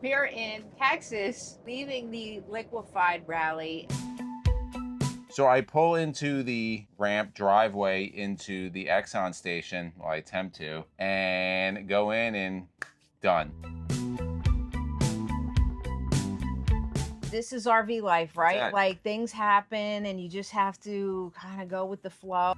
We're in Texas, leaving the liquefied rally. So I pull into the ramp driveway into the Exxon station, well, I attempt to, and go in and done. This is RV life, right? That's it. Like things happen and you just have to kind of go with the flow.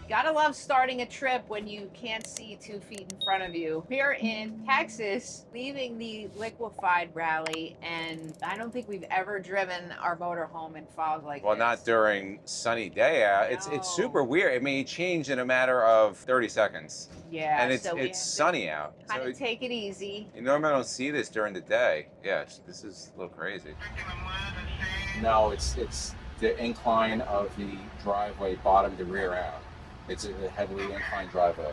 Gotta love starting a trip when you can't see 2 feet in front of you. We're in Texas, leaving the liquefied rally, and I don't think we've ever driven our motorhome in fog like Well, this. not during sunny day out. It's super weird. I mean, it changed in a matter of 30 seconds. Yeah, And so we it's have to sunny out. kind So of take it easy. normally I don't see this during the day. Yes, this is a little crazy. No, it's the incline of the driveway bottom to rear out. It's a heavily inclined driveway.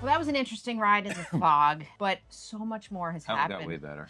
Well, that was an interesting ride in the fog, but so much more has That happened. got way better.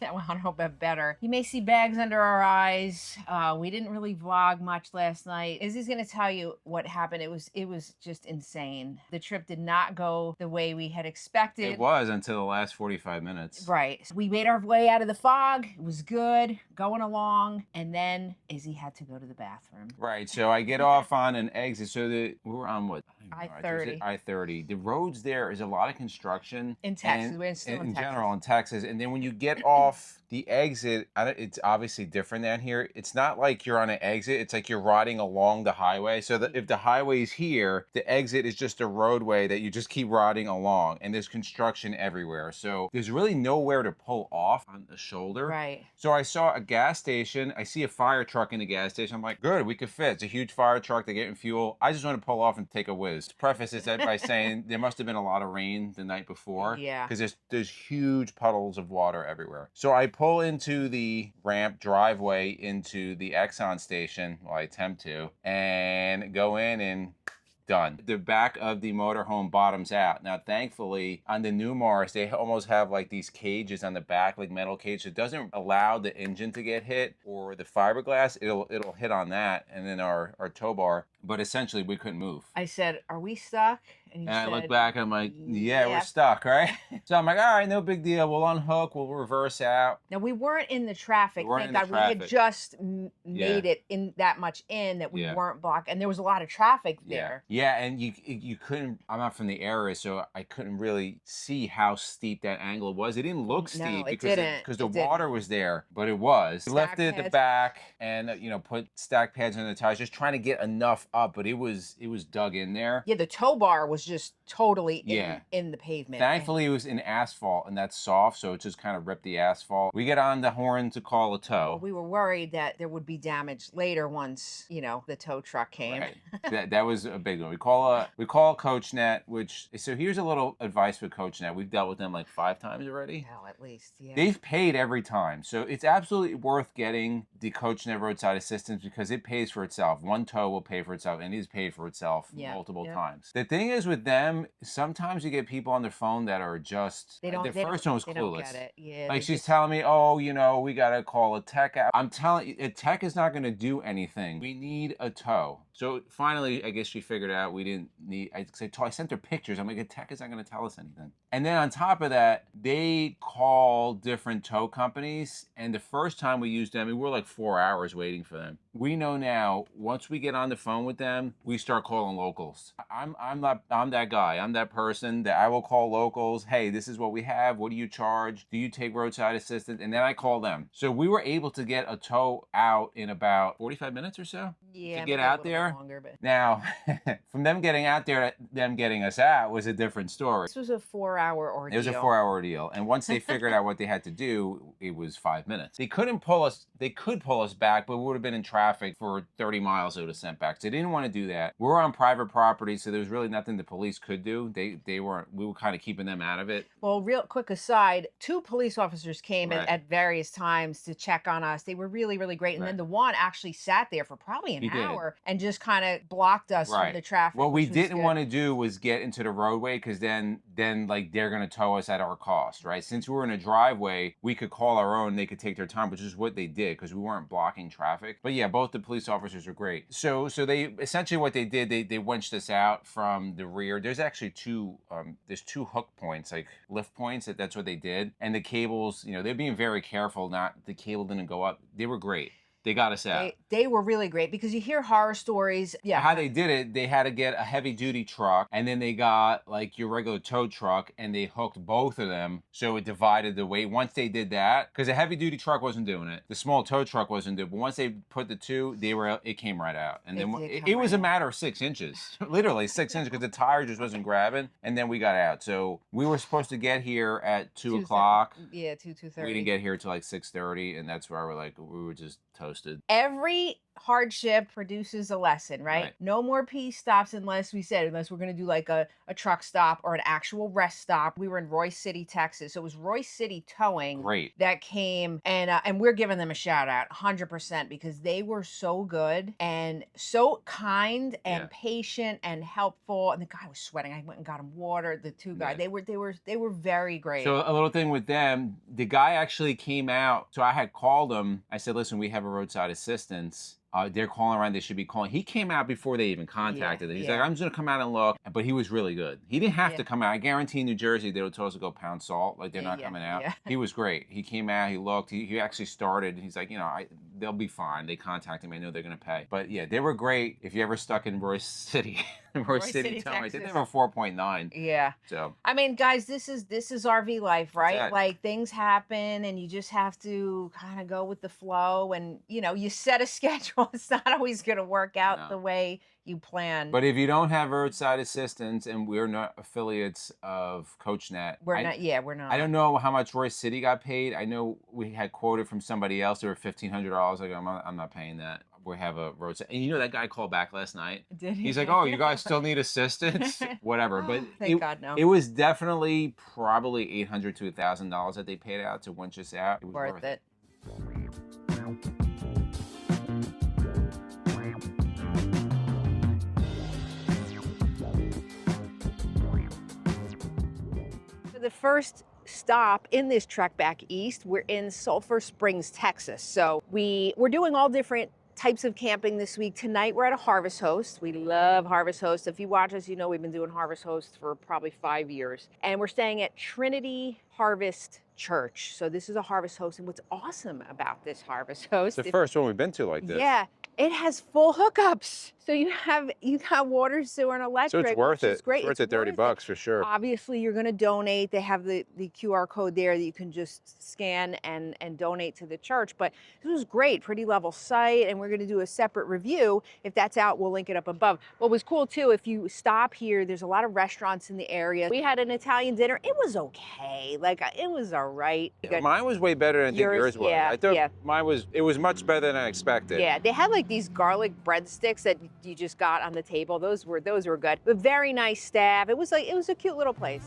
Well, I hope that better. You may see bags under our eyes. We didn't really vlog much last night. Izzy's gonna tell you what happened. It was just insane. The trip did not go the way we had expected. It was until the last 45 minutes. Right. We made our way out of the fog. It was good, going along, and then Izzy had to go to the bathroom. Right. So I get off on an exit. So we were on what? I-30. I-30. The roads there is a lot of construction In Texas. and- We're still in Texas. general in Texas. And then when you get off the exit, it's obviously different than here. It's not like you're on an exit. It's like you're riding along the highway. So that if the highway is here, the exit is just a roadway that you just keep riding along. And there's construction everywhere. So there's really nowhere to pull off on the shoulder. Right. So I saw a gas station. I see a fire truck in the gas station. I'm like, good, we could fit. It's a huge fire truck. They're getting fuel. I just want to pull off and take a whiz. To preface this by saying there must have been a lot of rain the night before. Yeah. Because there's huge puddles of water everywhere. So I pull into the ramp driveway into the Exxon station. Well, I attempt to. And go in and done. The back of the motorhome bottoms out. Now, thankfully, on the new Mars, they almost have like these cages on the back, like metal cage. It doesn't allow the engine to get hit or the fiberglass. It'll hit on that and then our tow bar. But essentially, we couldn't move. I said, "Are we stuck?" And you And I said, look back, I'm like, yeah, "Yeah." we're stuck, right? So I'm like, all right, no big deal. We'll unhook, we'll reverse out. Now we weren't in the traffic. We weren't Thank in the God. We had traffic. just made it in that much in that we Yeah. weren't blocked, and there was a lot of traffic there. Yeah, and you couldn't. I'm not from the area, so I couldn't really see how steep that angle was. It didn't look steep No, it because didn't. because the It didn't. water was there, but it was. We left it at the pads. back and put stack pads on the tires, just trying to get enough up, but it was dug in there. Yeah, the tow bar was just totally Yeah. in the pavement. Thankfully, it was in asphalt, and that's soft, so it just kind of ripped the asphalt. We get on the horn to call a tow. We were worried that there would be damage later once the tow truck came. Right. that was a big one. We call CoachNet, so here's a little advice with CoachNet. We've dealt with them like 5 times already. Hell, at least, yeah. They've paid every time. So it's absolutely worth getting the CoachNet roadside assistance because it pays for itself. One tow will pay for itself, and it is paid for itself multiple times. The thing is with them, sometimes you get people on their phone that are just, the first one was They clueless. don't get it. Yeah, Like she's telling me, oh, we got to call a tech out. I'm telling you, a tech is not going to do anything. We need a tow. So finally, I guess she figured out we didn't need, I sent her pictures. I'm like, a tech is not going to tell us anything. And then on top of that, they call different tow companies. And the first time we used them, we were like 4 hours waiting for them. We know now, once we get on the phone with them, we start calling locals. I'm that guy. I'm that person that I will call locals. Hey, this is what we have. What do you charge? Do you take roadside assistance? And then I call them. So we were able to get a tow out in about 45 minutes or so. Yeah, to get maybe a out little bit there. longer, but Now, from them getting out there, to them getting us out was a different story. this was a 4-hour ordeal. It was a 4-hour ordeal, and once they figured out what they had to do, it was 5 minutes. They couldn't pull us. They could pull us back, but we would have been in traffic for 30 miles. They would have sent back. So they didn't want to do that. We're on private property, so there was really nothing the police could do. They weren't. We were kind of keeping them out of it. Well, real quick aside, 2 police officers came Right. at various times to check on us. They were really, really great. And then Right. the one actually sat there for probably an He did. hour and just kind of blocked us from the traffic. What we which was didn't good. want to do was get into the roadway, because then like they're gonna tow us at our cost, right? Since we were in a driveway, we could call our own. They could take their time, which is what they did, because we weren't blocking traffic. But yeah, both the police officers are great. So they essentially what they did, they winched us out from the rear. There's actually there's 2 hook points, like lift points. That's what they did. And the cables, they're being very careful. The cable didn't go up. They were great. They got us out. They were really great, because you hear horror stories. Yeah. How they did it, they had to get a heavy duty truck, and then they got like your regular tow truck, and they hooked both of them, so it divided the weight. Once they did that, because the heavy duty truck wasn't doing it, the small tow truck wasn't doing it, but once they put the 2, it came right out. And then it was a matter of 6 inches, literally 6 inches, because the tire just wasn't grabbing, and then we got out. So we were supposed to get here at 2 o'clock. Yeah, 2:30. We didn't get here till like 6:30, and that's where we were just toasted. Every hardship produces a lesson, right? No more peace stops unless we're going to do like a truck stop or an actual rest stop. We were in Royce City, Texas. So it was Royce City Towing that came, and we're giving them a shout out 100%, because they were so good and so kind and patient and helpful. And the guy was sweating. I went and got him water. The 2 guys, they were very great. So a little thing with them, the guy actually came out. So I had called him. I said, listen, we have a roadside assistance. They're calling around. They should be calling. He came out before they even contacted. He's like, I'm just going to come out and look. But he was really good. He didn't have to come out. I guarantee in New Jersey, they would tell us to go pound salt. Like, they're not coming out. He was great. He came out. He looked. He actually started. He's like, they'll be fine. They contacted me. I know they're going to pay. But yeah, they were great. If you ever stuck in Royce City, Royce City, Towing, I think they were 4.9. Yeah. So I mean, guys, this is RV life, right? Like, things happen, and you just have to kind of go with the flow, and you set a schedule. It's not always going to work out the way you plan. But if you don't have roadside assistance, and we're not affiliates of CoachNet, we're not. I don't know how much Royce City got paid. I know we had quoted from somebody else. They were $1,500. Like, I'm not paying that. We have a roadside, and that guy called back last night. Did he? He's like, "Oh, you guys still need assistance? Whatever." But thank God, no. It was definitely probably $800 to $1,000 that they paid out to winch us out. It was worth it. The first stop in this trek back east, we're in Sulphur Springs, Texas. So we're doing all different types of camping this week. Tonight we're at a Harvest Host. We love Harvest Host. If you watch us, we've been doing Harvest Host for probably 5 years. And we're staying at Trinity Harvest Church. So this is a Harvest Host. And what's awesome about this Harvest Host, it's the first one we've been to like this. Yeah, it has full hookups. So you got water, sewer, and electric. So it's worth it. It's great. It's worth it, $30 for sure. Obviously, you're going to donate. They have the QR code there that you can just scan and donate to the church. But this was great, pretty level site, and we're going to do a separate review. If that's out, we'll link it up above. What was cool too, if you stop here, there's a lot of restaurants in the area. We had an Italian dinner. It was okay. Like, it was all right. Mine was way better than I think yours was. Yeah, I thought mine was much better than I expected. Yeah, they had like these garlic breadsticks that you just got on the table. Those were good. But very nice staff. It was a cute little place.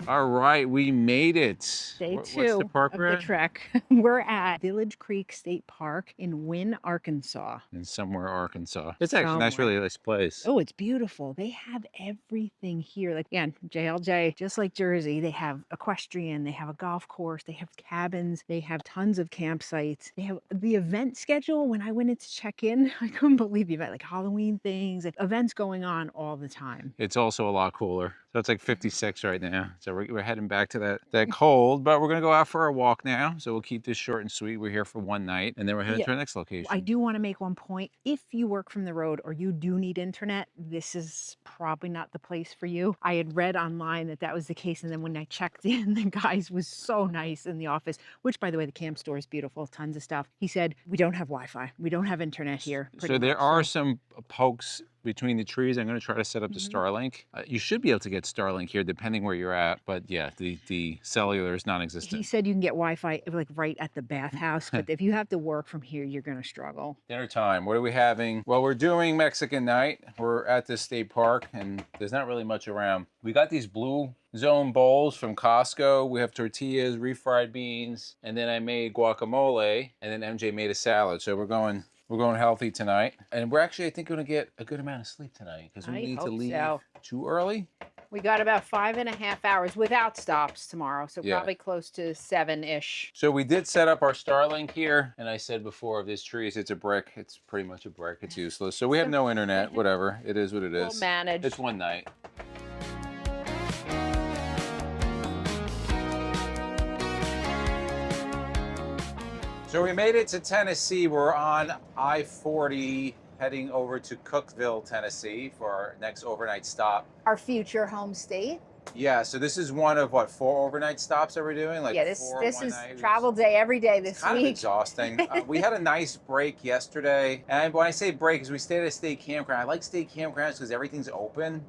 All right, we made it. Day What's two the park of we're the at? trek. We're at Village Creek State Park in Wynne, Arkansas. In somewhere Arkansas. It's actually a nice, really nice place. Oh, it's beautiful. They have everything here. Like, again, JLJ, just like Jersey, they have equestrian, they have a golf course, they have cabins, they have tons of campsites. They have the event schedule. When I went in to check in, I couldn't believe the event, like Halloween things, events going on all the time. It's also a lot cooler. So it's like 56 right now. It's we're heading back to that cold, but we're gonna go out for a walk now. So we'll keep this short and sweet. We're here for one night, and then we're heading to our next location. I do want to make one point. If you work from the road or you do need internet, this is probably not the place for you. I had read online that was the case, and then when I checked in, the guys was so nice in the office, which, by the way, the camp store is beautiful, tons of stuff. He said, we don't have Wi-Fi. We don't have internet here. So there are some pokes between the trees. I'm going to try to set up the Starlink. You should be able to get Starlink here depending where you're at, but yeah, the cellular is non-existent. He said you can get Wi-Fi like right at the bathhouse, but if you have to work from here, you're going to struggle. Dinner time. What are we having? Well, we're doing Mexican night. We're at this state park, and there's not really much around. We got these blue zone bowls from Costco. We have tortillas, refried beans, and then I made guacamole, and then MJ made a salad. So we're going healthy tonight. And we're actually, I think, going to get a good amount of sleep tonight because we need to leave too early. We got about 5.5 hours without stops tomorrow, so probably close to 7-ish. So we did set up our Starlink here, and I said before, if this tree it's a brick, it's pretty much a brick. It's useless. So we have no internet, whatever. It is what it is. We'll manage. It's one night. So we made it to Tennessee. We're on I-40 heading over to Cookeville, Tennessee for our next overnight stop. Our future home state. Yeah, so this is one of, what, 4 overnight stops that we're doing? Like this is night. travel day every day this kind week. Of exhausting. We had a nice break yesterday. And when I say break, is we stayed at a state campground. I like state campgrounds because everything's open.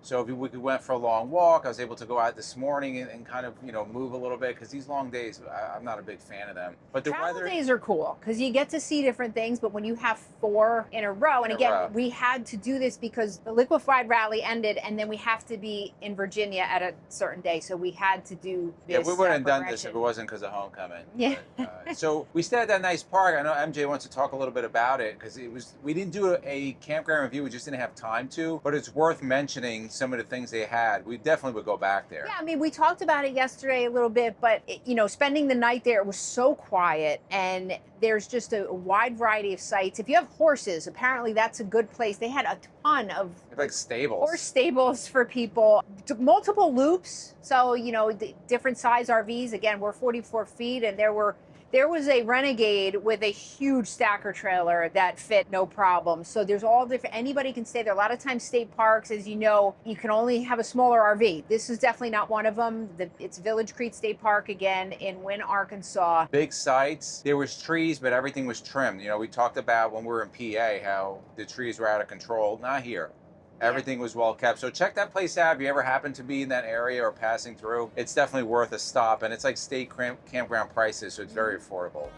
So if we went for a long walk, I was able to go out this morning and kind of, move a little bit because these long days, I'm not a big fan of them. But the Travel weather days are cool because you get to see different things. But when you have 4 in a row, and again, we had to do this because the liquefied rally ended, and then we have to be in Virginia at a certain day. So we had to do this. Yeah, we wouldn't have done this if it wasn't because of homecoming. Yeah. But, so we stayed at that nice park. I know MJ wants to talk a little bit about it because we didn't do a campground review. We just didn't have time to. But it's worth mentioning some of the things they had. We definitely would go back there. Yeah, I mean, we talked about it yesterday a little bit, but spending the night there, it was so quiet, and there's just a wide variety of sites. If you have horses, apparently that's a good place. They had a ton of like stables, horse stables for people, multiple loops. So different size RVs. Again, we're 44 feet, and there was a Renegade with a huge stacker trailer that fit no problem. So there's all different, anybody can stay there. A lot of times state parks, as you know, you can only have a smaller RV. This is definitely not one of them. It's Village Creek State Park again in Wynne, Arkansas. Big sites. There was trees, but everything was trimmed. We talked about when we were in PA how the trees were out of control. Not here. Everything was well kept. So check that place out if you ever happen to be in that area or passing through. It's definitely worth a stop, and it's like state campground prices, so it's very affordable.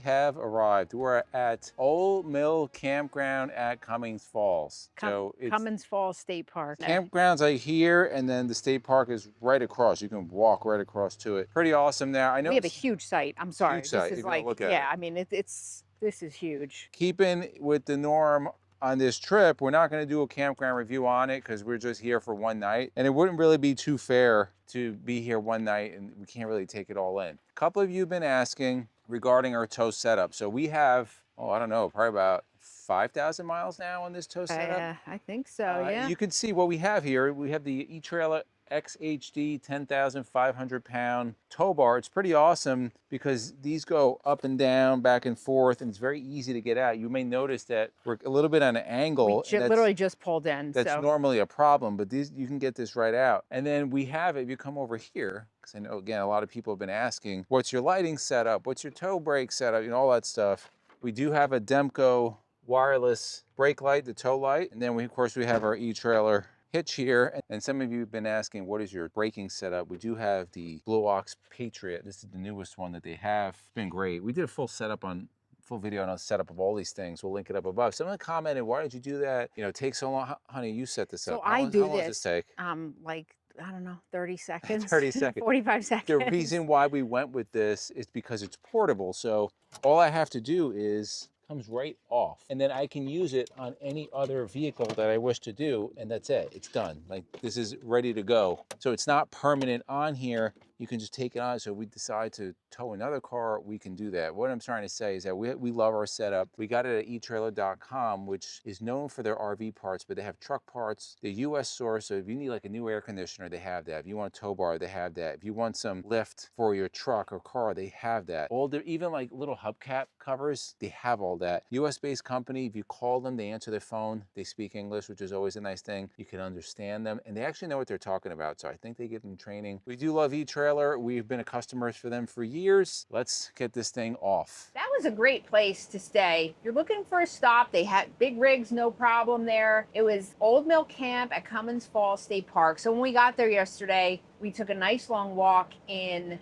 Have arrived. We're at Old Mill Campground at Cummings Falls. So it's Cummings Falls State Park. Campground's like here, and then the state park is right across. You can walk right across to it. Pretty awesome there. I know we have a huge site. I'm sorry. Huge site. This is look at it. I mean, this is huge. Keeping with the norm on this trip, we're not going to do a campground review on it because we're just here for one night, and it wouldn't really be too fair to be here one night and we can't really take it all in. A couple of you have been asking regarding our tow setup. So we have, I don't know, probably about 5,000 miles now on this tow setup. I think so, yeah. You can see what we have here. We have the E-Trailer XHD 10,500 pound tow bar. It's pretty awesome because these go up and down, back and forth, and it's very easy to get out. You may notice that we're a little bit on an angle. We literally just pulled in. That's normally a problem, but you can get this right out. And then we have it, if you come over here, because I know, again, a lot of people have been asking, what's your lighting setup? What's your tow brake setup? All that stuff. We do have a Demco wireless brake light, the tow light. And then of course, we have our E-Trailer hitch here. And some of you have been asking, what is your braking setup? We do have the Blue Ox Patriot. This is the newest one that they have. It's been great. We did a full video on a setup of all these things. We'll link it up above. Someone commented, why did you do that? It takes so long. Honey, you set this up. So I do how long does this take? Like, I don't know, 30 seconds. 30 seconds. 45 seconds. The reason why we went with this is because it's portable. So all I have to do is comes right off. And then I can use it on any other vehicle that I wish to do, and that's it. It's done. Like, this is ready to go. So it's not permanent on here. You can just take it on. So if we decide to tow another car, we can do that. What I'm trying to say is that we love our setup. We got it at eTrailer.com, which is known for their RV parts, but they have truck parts. They're US source, so if you need like a new air conditioner, they have that. If you want a tow bar, they have that. If you want some lift for your truck or car, they have that. All the, even like little hubcap covers, they have all that. US-based company, if you call them, they answer their phone. They speak English, which is always a nice thing. You can understand them, and they actually know what they're talking about, so I think they give them training. We do love eTrailer. We've been a customers for them for years. Let's get this thing off. That was a great place to stay. If you're looking for a stop, they had big rigs, no problem there. It was Old Mill Camp at Cummins Falls State Park. So when we got there yesterday, we took a nice long walk in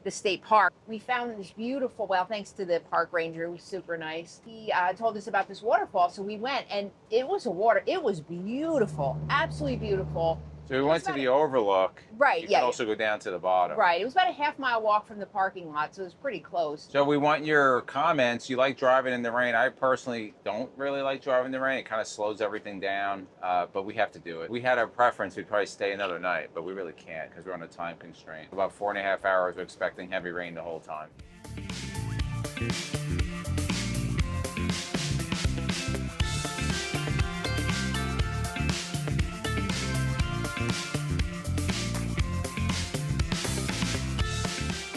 the state park. We found this beautiful, well, thanks to the park ranger, who was super nice. He told us about this waterfall, so we went, and it was it was beautiful, absolutely beautiful. So we went to the overlook. Right, you yeah. can also go down to the bottom. Right, it was about a half-mile walk from the parking lot, so it was pretty close. So we want your comments. You like driving in the rain. I personally don't really like driving in the rain. It kind of slows everything down, but we have to do it. We had our preference. We'd probably stay another night, but we really can't because we're on a time constraint. About 4.5 hours, we're expecting heavy rain the whole time.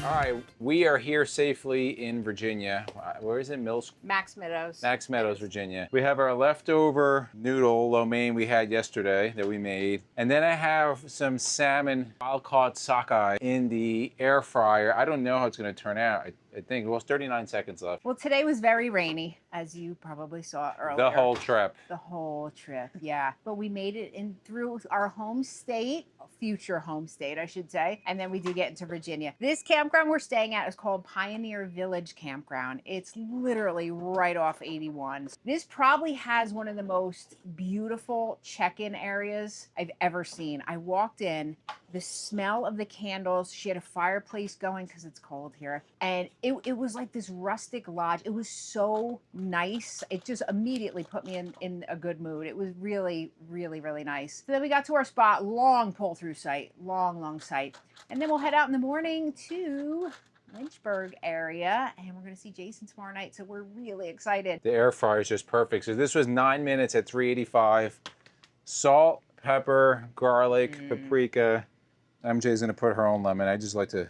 All right, we are here safely in Virginia. Where is it? Max Meadows. Max Meadows, Virginia. We have our leftover noodle lo mein we had yesterday that we made. And then I have some salmon wild-caught sockeye in the air fryer. I don't know how it's going to turn out. I think, well, it's 39 seconds left. Well, today was very rainy, as you probably saw earlier. The whole trip. The whole trip, yeah. But we made it in through our home state, future home state, I should say. And then we did get into Virginia. This campground we're staying at is called Pioneer Village Campground. It's literally right off 81. This probably has one of the most beautiful check-in areas I've ever seen. I walked in, the smell of the candles, she had a fireplace going because it's cold here. And it was like this rustic lodge. It was so nice. It just immediately put me in a good mood. It was really, really, really nice. So then we got to our spot, long pull-through site, long site. And then we'll head out in the morning to Lynchburg area, and we're going to see Jason tomorrow night. So we're really excited. The air fryer is just perfect. So this was 9 minutes at 385. Salt, pepper, garlic, paprika. MJ's going to put her own lemon. I just like to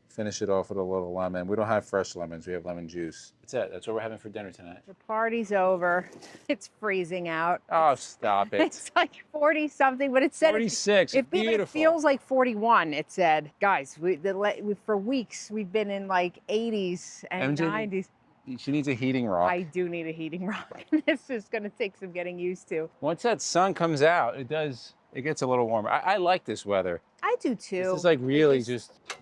finish it off with a little lemon. We don't have fresh lemons. We have lemon juice. That's it. That's what we're having for dinner tonight. The party's over. It's freezing out. Oh, stop it. It's like 40 something, but it said 46. It feels like 41. It said, guys, for weeks we've been in like 80s and MJ, 90s. She needs a heating rock. I do need a heating rock. This is going to take some getting used to. Once that sun comes out, it gets a little warmer. I like this weather. I do too. This is like really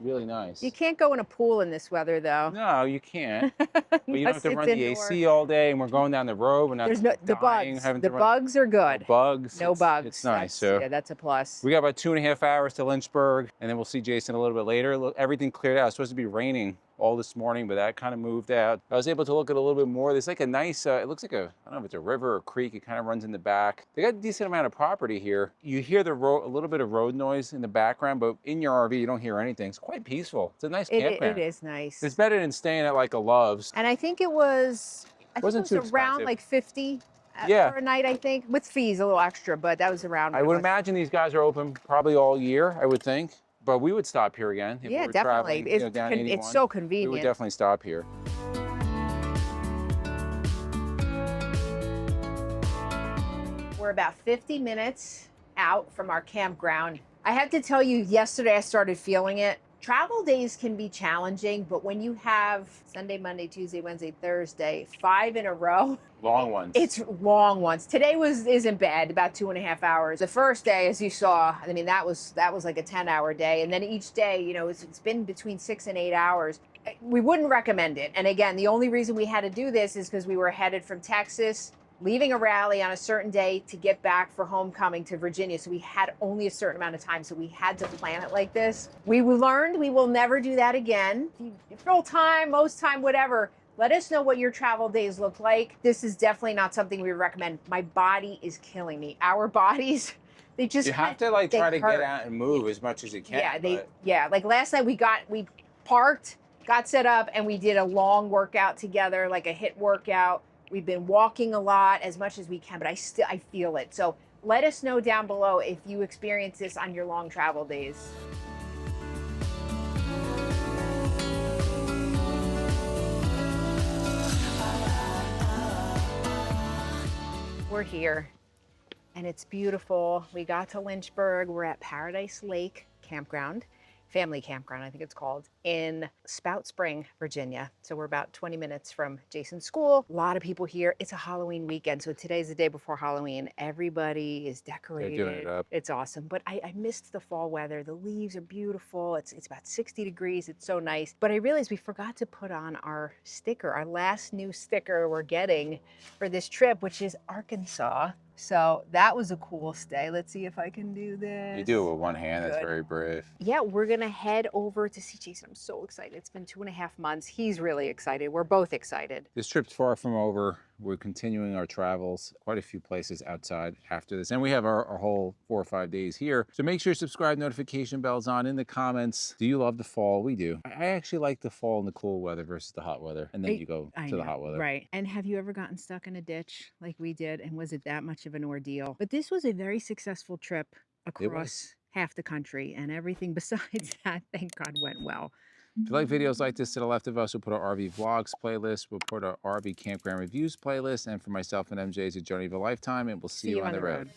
really nice. You can't go in a pool in this weather though. No, you can't. But you don't have to run the AC all day, and we're going down the road. We're not the bugs. The bugs are good. No bugs. No bugs. It's nice. So yeah, that's a plus. we got about 2.5 hours to Lynchburg, and then we'll see Jason a little bit later. Look, everything cleared out. It's supposed to be raining all this morning, but that kind of moved out. I was able to look at a little bit more. There's like a nice, it looks like I don't know if it's a river or creek. It kind of runs in the back. They got a decent amount of property here. You hear a little bit of road noise in the background, but in your RV, you don't hear anything. It's quite peaceful. It's a nice campground. It is nice. It's better than staying at like a Love's. And I think it was, Wasn't too around expensive. like 50 Yeah. for a night, I think, with fees, a little extra, but that was around. I would imagine these guys are open probably all year, I would think. But we would stop here again. If Yeah, we were definitely. traveling, down 81. It's so We would convenient. definitely stop here. We're about 50 minutes out from our campground. I have to tell you, yesterday I started feeling it. Travel days can be challenging, but when you have Sunday, Monday, Tuesday, Wednesday, Thursday, 5 in a row. Long ones. It's long ones. Today isn't bad, about 2.5 hours. The first day, as you saw, I mean, that was like a 10-hour day. And then each day, you know, it's been between 6 and 8 hours. We wouldn't recommend it. And again, the only reason we had to do this is because we were headed from Texas, leaving a rally on a certain day to get back for homecoming to Virginia. So we had only a certain amount of time. So we had to plan it like this. We learned we will never do that again. Full time, most time, whatever. Let us know what your travel days look like. This is definitely not something we would recommend. My body is killing me. Our bodies, they just You have to like they try to hurt. get out and move as much as you can. Yeah, like last night we parked, got set up, and we did a long workout together, like a HIIT workout. We've been walking a lot as much as we can, but I feel it. So let us know down below if you experience this on your long travel days. We're here and it's beautiful. We got to Lynchburg. We're at Paradise Lake Campground, family campground, I think it's called, in Spout Spring, Virginia. So we're about 20 minutes from Jason's school. A lot of people here. It's a Halloween weekend. So today's the day before Halloween. Everybody is decorated. They're doing it up. It's awesome. But I missed the fall weather. The leaves are beautiful. It's about 60 degrees. It's so nice. But I realized we forgot to put on our sticker, our last new sticker we're getting for this trip, which is Arkansas. So that was a cool stay. Let's see if I can do this. You do it with one hand. That's Good. very brave. Yeah, we're gonna head over to see Jason. I'm so excited. It's been 2.5 months. He's really excited. We're both excited. This trip's far from over. We're continuing our travels, quite a few places outside after this. And we have our whole 4 or 5 days here. So make sure you subscribe, notification bells on. In the comments, do you love the fall? We do. I actually like the fall and the cool weather versus the hot weather. And then you go to the hot weather. Right. And have you ever gotten stuck in a ditch like we did? And was it that much of an ordeal? But this was a very successful trip across half the country, and everything besides that, thank God, went well. If you like videos like this, to the left of us, we'll put our RV vlogs playlist. We'll put our RV campground reviews playlist. And for myself and MJ, it's a journey of a lifetime, and we'll see you on the road.